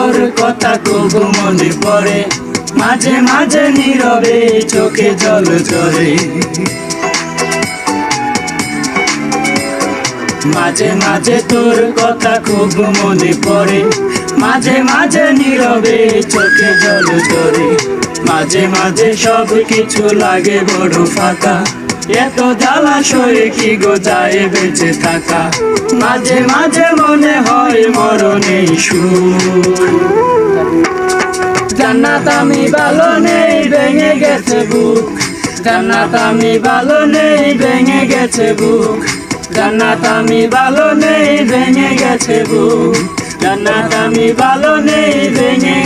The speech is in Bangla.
তোর কথা খুব মনে পড়ে, মাঝে মাঝে নীরবে চোখে জল ঝরে। মাঝে মাঝে তোর কথা খুব মনে পড়ে, মাঝে মাঝে নীরবে চোখে জল ঝরে। মাঝে মাঝে সব কিছু লাগে বড় ফাঁকা, এত জ্বালাশয়ে কি গো যায় বেঁচে থাকা। মাঝে মাঝে মনে হয় মরণেই সুর। জান্নাত আমি ভালো নেই, ভেঙে গেছে বুক। জান্নাত আমি ভালো নেই, ভেঙে গেছে বুক। জান্নাত আমি ভালো নেই, ভেঙে গেছে বুক। জান্নাত আমি ভালো নেই, ভেঙে